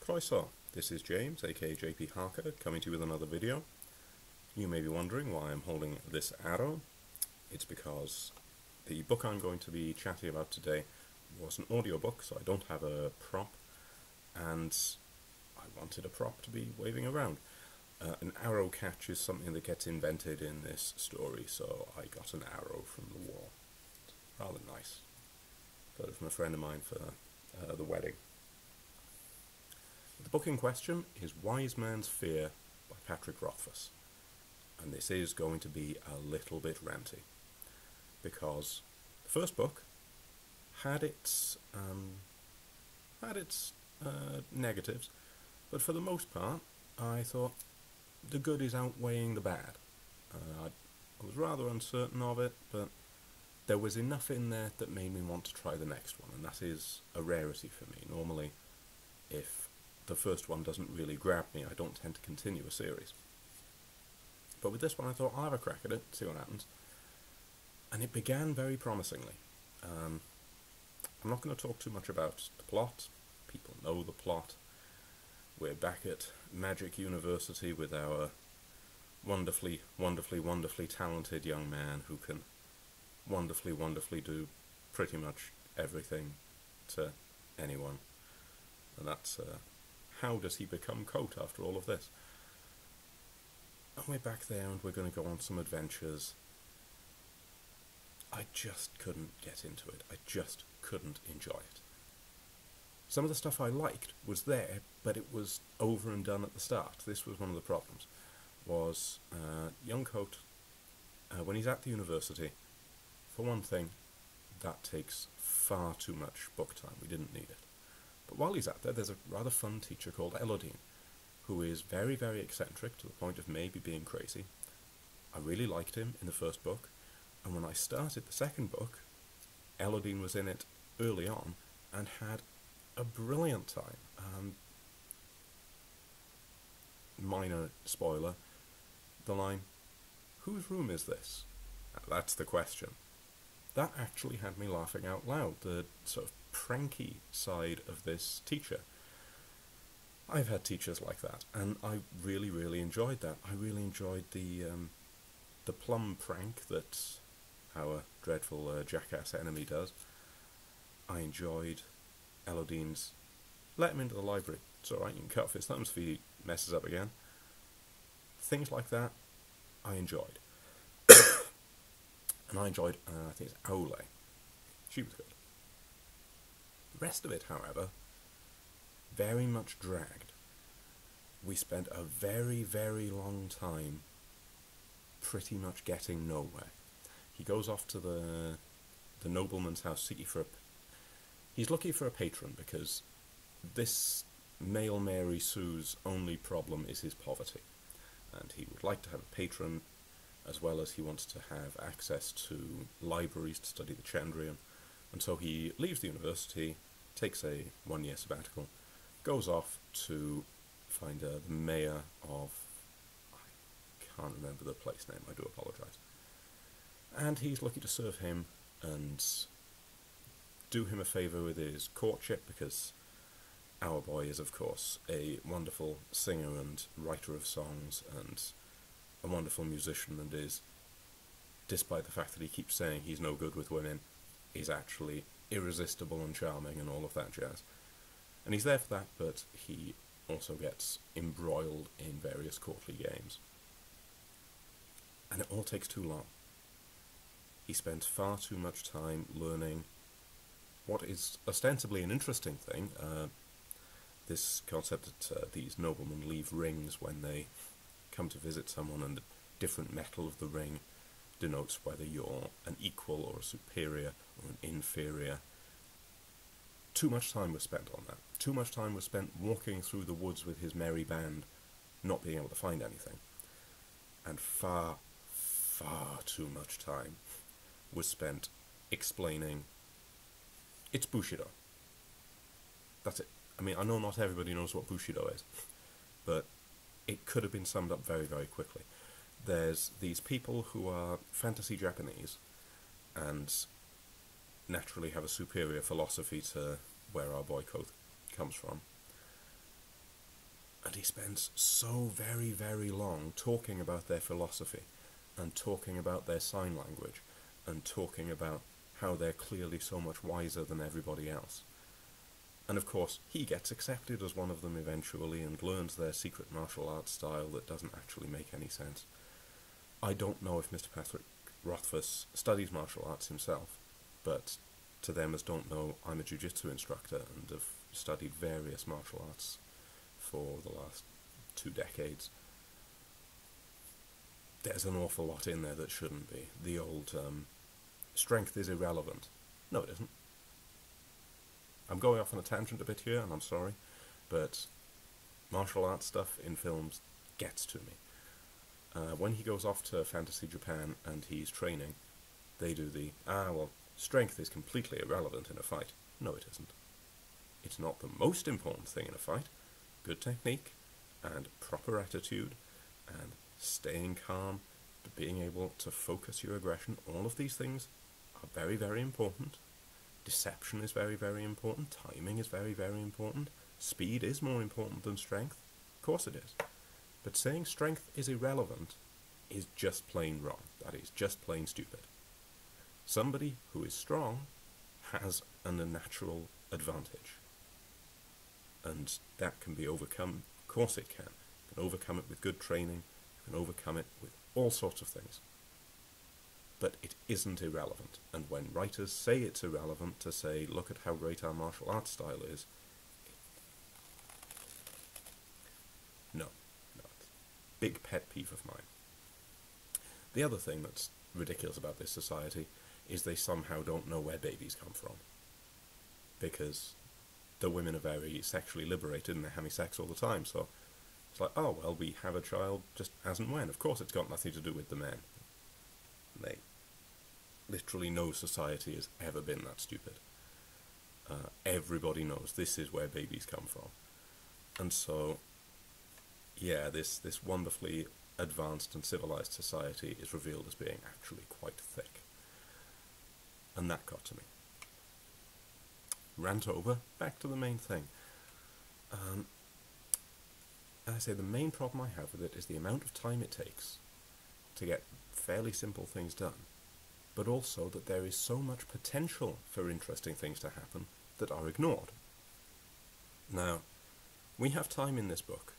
Croeso, this is James, aka JP Harker, coming to you with another video. You may be wondering why I'm holding this arrow. It's because the book I'm going to be chatting about today was an audiobook, so I don't have a prop, and I wanted a prop to be waving around. An arrow catch is something that gets invented in this story, so I got an arrow from the wall. Rather nice. Got it from a friend of mine for the wedding. The book in question is Wise Man's Fear by Patrick Rothfuss, and this is going to be a little bit ranty, because the first book had its negatives, but for the most part I thought the good is outweighing the bad. I was rather uncertain of it, but there was enough in there that made me want to try the next one, and that is a rarity for me. Normally, if the first one doesn't really grab me, I don't tend to continue a series. But with this one I thought, I'll have a crack at it, see what happens. And it began very promisingly. I'm not going to talk too much about the plot. People know the plot. We're back at Magic University with our wonderfully, wonderfully, wonderfully talented young man who can wonderfully, wonderfully do pretty much everything to anyone. And that's how does he become Coat after all of this? And we're back there and we're going to go on some adventures. I just couldn't get into it. I just couldn't enjoy it. Some of the stuff I liked was there, but it was over and done at the start. This was one of the problems. Was young Coat, when he's at the university, for one thing, that takes far too much book time. We didn't need it. But while he's at there, there's a rather fun teacher called Elodine, who is very, very eccentric to the point of maybe being crazy. I really liked him in the first book, and when I started the second book, Elodine was in it early on and had a brilliant time. Minor spoiler, the line, "Whose room is this?" That's the question. That actually had me laughing out loud, the sort of pranky side of this teacher. I've had teachers like that, and I really, really enjoyed that. I really enjoyed the plum prank that our dreadful jackass enemy does. I enjoyed Elodine's, let him into the library, it's alright, you can cut off his thumbs if he messes up again. Things like that, I enjoyed. And I enjoyed, I think it's Ole. She was good. The rest of it, however, very much dragged. We spent a very, very long time pretty much getting nowhere. He goes off to the nobleman's house he's looking for a patron, because this male Mary Sue's only problem is his poverty. And he would like to have a patron, as well as he wants to have access to libraries to study the Chandrian. And so he leaves the university, takes a one-year sabbatical, goes off to find the mayor of, I can't remember the place name, I do apologise. And he's looking to serve him and do him a favour with his courtship, because our boy is, of course, a wonderful singer and writer of songs and a wonderful musician, and is, despite the fact that he keeps saying he's no good with women, is actually irresistible and charming and all of that jazz. And he's there for that, but he also gets embroiled in various courtly games. And it all takes too long. He spends far too much time learning what is ostensibly an interesting thing, this concept that these noblemen leave rings when they come to visit someone, and the different metal of the ring denotes whether you're an equal or a superior or an inferior. Too much time was spent on that. Too much time was spent walking through the woods with his merry band, not being able to find anything. And far, far too much time was spent explaining, it's Bushido. That's it. I mean, I know not everybody knows what Bushido is, but it could have been summed up very, very quickly. There's these people who are fantasy Japanese, and naturally have a superior philosophy to where our boy Koth comes from. And he spends so very, very long talking about their philosophy and talking about their sign language and talking about how they're clearly so much wiser than everybody else. And of course, he gets accepted as one of them eventually and learns their secret martial arts style that doesn't actually make any sense. I don't know if Mr. Patrick Rothfuss studies martial arts himself, but to them as don't know, I'm a jiu-jitsu instructor and have studied various martial arts for the last 2 decades. There's an awful lot in there that shouldn't be. The old strength is irrelevant. No, it isn't. I'm going off on a tangent a bit here, and I'm sorry, but martial arts stuff in films gets to me. When he goes off to Fantasy Japan and he's training, they do the, strength is completely irrelevant in a fight. No, it isn't. It's not the most important thing in a fight. Good technique, and proper attitude, and staying calm, being able to focus your aggression, all of these things are very, very important. Deception is very, very important. Timing is very, very important. Speed is more important than strength. Of course it is. But saying strength is irrelevant is just plain wrong. That is just plain stupid. Somebody who is strong has a natural advantage. And that can be overcome. Of course it can. You can overcome it with good training. You can overcome it with all sorts of things. But it isn't irrelevant. And when writers say it's irrelevant to say, look at how great our martial arts style is, no, it's a big pet peeve of mine. The other thing that's ridiculous about this society is they somehow don't know where babies come from. Because the women are very sexually liberated and they're having sex all the time, so it's like, oh, well, we have a child just as and when. Of course it's got nothing to do with the men. Literally no society has ever been that stupid. Everybody knows this is where babies come from. And so, yeah, this wonderfully advanced and civilized society is revealed as being actually quite thick. And that got to me. Rant over, back to the main thing. I say the main problem I have with it is the amount of time it takes to get fairly simple things done, but also that there is so much potential for interesting things to happen that are ignored. Now, we have time in this book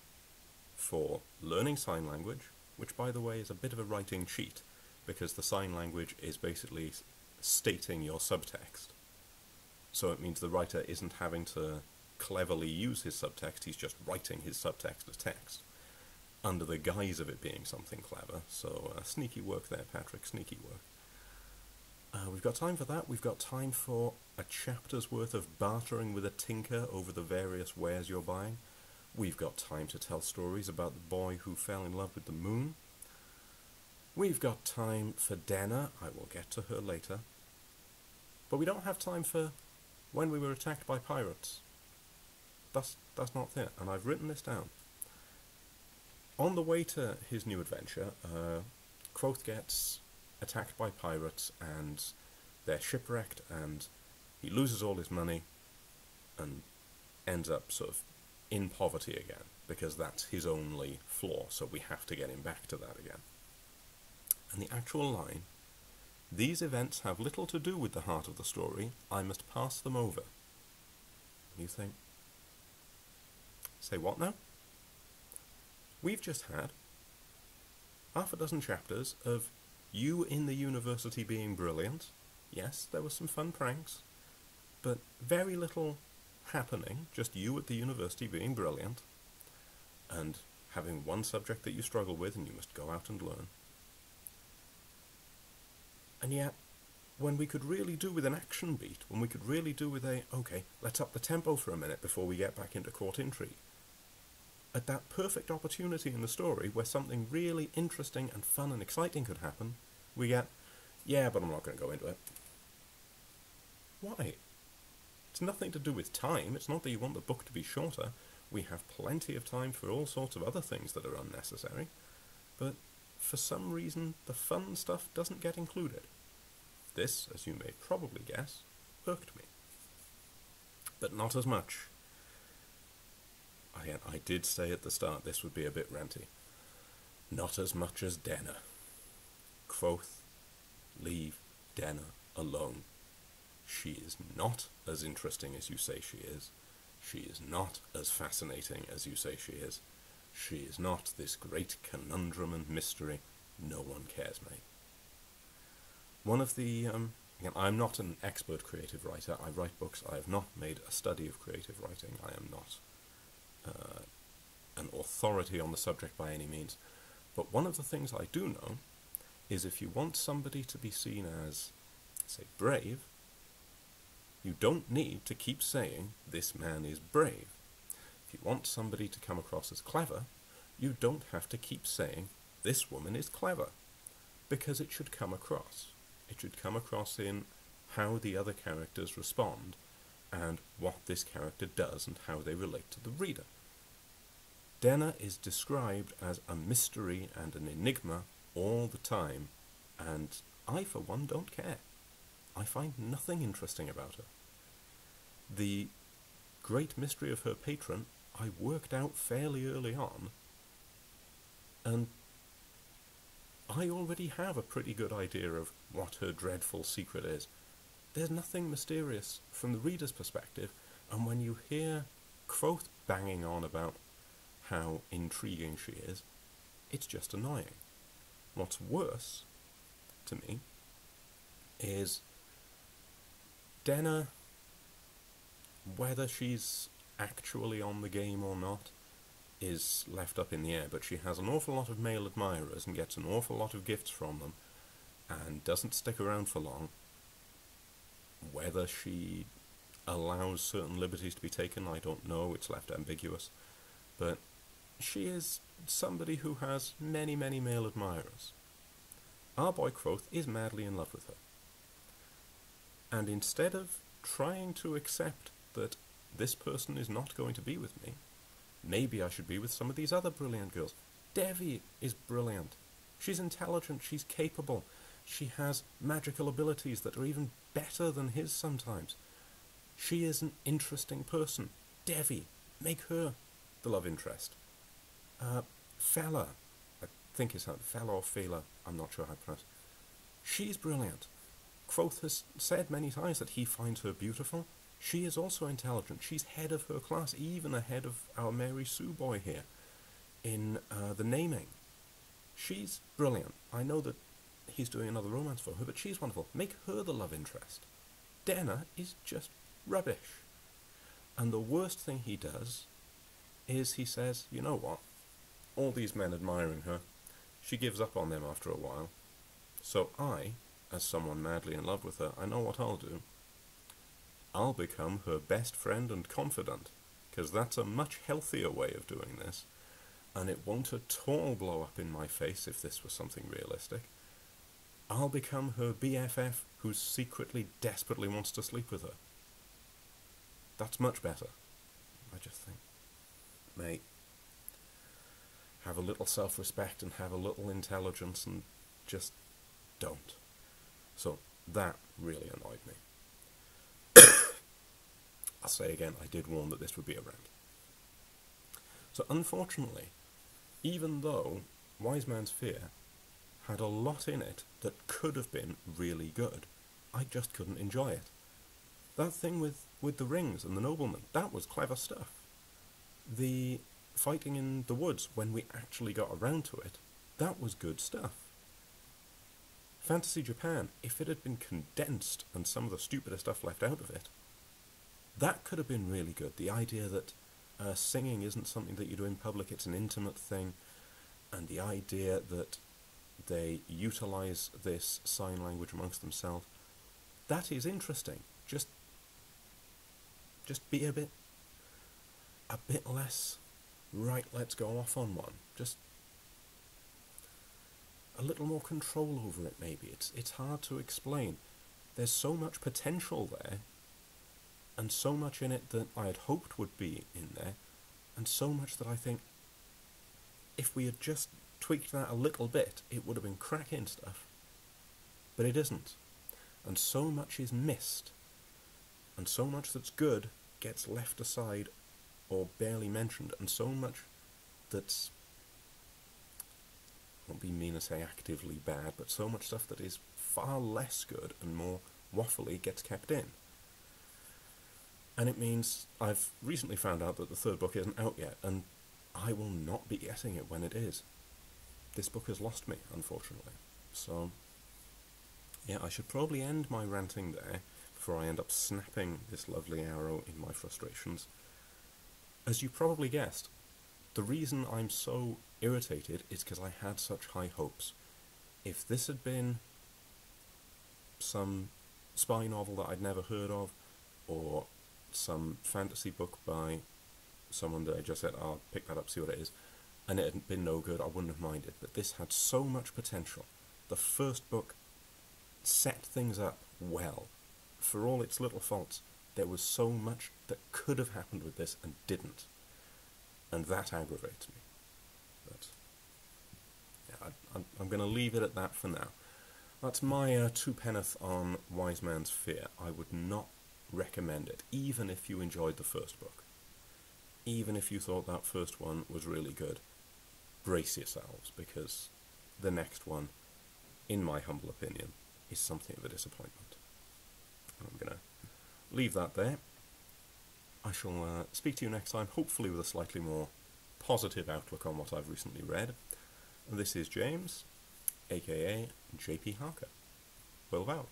for learning sign language, which by the way is a bit of a writing cheat, because the sign language is basically stating your subtext. So it means the writer isn't having to cleverly use his subtext, he's just writing his subtext as text, under the guise of it being something clever. So sneaky work there, Patrick, sneaky work. We've got time for that. We've got time for a chapter's worth of bartering with a tinker over the various wares you're buying. We've got time to tell stories about the boy who fell in love with the moon. We've got time for Denna. I will get to her later. But we don't have time for when we were attacked by pirates. That's not it, and I've written this down. On the way to his new adventure, Quoth gets attacked by pirates, and they're shipwrecked, and he loses all his money, and ends up sort of in poverty again, because that's his only flaw, so we have to get him back to that again. And the actual line, "These events have little to do with the heart of the story, I must pass them over." And you think, say what now? We've just had half a dozen chapters of you in the university being brilliant. Yes, there were some fun pranks, but very little happening, just you at the university being brilliant, and having one subject that you struggle with and you must go out and learn. And yet, when we could really do with an action beat, when we could really do with a, okay, let's up the tempo for a minute before we get back into court intrigue, at that perfect opportunity in the story where something really interesting and fun and exciting could happen, we get, yeah, but I'm not going to go into it. Why? It's nothing to do with time. It's not that you want the book to be shorter. We have plenty of time for all sorts of other things that are unnecessary. But for some reason, the fun stuff doesn't get included. This, as you may probably guess, irked me. But not as much. again, I did say at the start this would be a bit ranty. Not as much as Denna. Quoth, leave Denna alone. She is not as interesting as you say she is. She is not as fascinating as you say she is. She is not this great conundrum and mystery. No one cares, mate. One of the, again, I'm not an expert creative writer. I write books. I have not made a study of creative writing. I am not an authority on the subject by any means. But one of the things I do know is if you want somebody to be seen as, say, brave, you don't need to keep saying, this man is brave. If you want somebody to come across as clever, you don't have to keep saying, this woman is clever, because it should come across. It should come across in how the other characters respond, and what this character does, and how they relate to the reader. Denna is described as a mystery and an enigma all the time, and I, for one, don't care. I find nothing interesting about her. The great mystery of her patron I worked out fairly early on, and I already have a pretty good idea of what her dreadful secret is. There's nothing mysterious from the reader's perspective, and when you hear Quoth banging on about how intriguing she is, it's just annoying. What's worse, to me, is Denna, whether she's actually on the game or not, is left up in the air, but she has an awful lot of male admirers and gets an awful lot of gifts from them, and doesn't stick around for long. Whether she allows certain liberties to be taken, I don't know, it's left ambiguous, but she is somebody who has many, many male admirers. Our boy Quoth is madly in love with her. And instead of trying to accept that this person is not going to be with me, maybe I should be with some of these other brilliant girls. Devi is brilliant. She's intelligent, she's capable. She has magical abilities that are even better than his sometimes. She is an interesting person. Devi, make her the love interest. Fela, I think it's Fela or Fela, I'm not sure how to pronounce. She's brilliant. Quoth has said many times that he finds her beautiful. She is also intelligent. She's head of her class, even ahead of our Mary Sue boy here in the naming. She's brilliant. I know that he's doing another romance for her, but she's wonderful. Make her the love interest. Denna is just rubbish. And the worst thing he does is he says, you know what? All these men admiring her, she gives up on them after a while. So I, as someone madly in love with her, I know what I'll do. I'll become her best friend and confidant, because that's a much healthier way of doing this, and it won't at all blow up in my face if this was something realistic. I'll become her BFF who secretly, desperately wants to sleep with her. That's much better. I just think, mate, have a little self-respect and have a little intelligence and just don't. So that really annoyed me. I'll say again, I did warn that this would be a rant. So unfortunately, even though Wise Man's Fear had a lot in it that could have been really good, I just couldn't enjoy it. That thing with the rings and the nobleman, that was clever stuff. The fighting in the woods, when we actually got around to it, that was good stuff. Fantasy Japan, if it had been condensed and some of the stupider stuff left out of it, that could have been really good. The idea that singing isn't something that you do in public, it's an intimate thing, and the idea that they utilize this sign language amongst themselves, that is interesting. Just be a bit less, right, let's go off on one. Just a little more control over it, maybe. It's hard to explain. There's so much potential there, and so much in it that I had hoped would be in there, and so much that I think, if we had just tweaked that a little bit, it would have been cracking stuff. But it isn't. And so much is missed, and so much that's good gets left aside or barely mentioned, and so much that's, I won't be mean to say actively bad, but so much stuff that is far less good and more waffly gets kept in. And it means I've recently found out that the third book isn't out yet, and I will not be getting it when it is. This book has lost me, unfortunately. So, yeah, I should probably end my ranting there before I end up snapping this lovely arrow in my frustrations. As you probably guessed, the reason I'm so irritated is because I had such high hopes. If this had been some spy novel that I'd never heard of, or some fantasy book by someone that I just said, I'll pick that up, see what it is, and it had been no good, I wouldn't have minded. But this had so much potential. The first book set things up well. For all its little faults, there was so much that could have happened with this and didn't. And that aggravates me. But yeah, I'm going to leave it at that for now. That's my two penneth on Wise Man's Fear. I would not recommend it, even if you enjoyed the first book. Even if you thought that first one was really good, brace yourselves, because the next one, in my humble opinion, is something of a disappointment. I'm going to leave that there. I shall speak to you next time, hopefully with a slightly more positive outlook on what I've recently read. This is James, aka JP Harker. Will Val.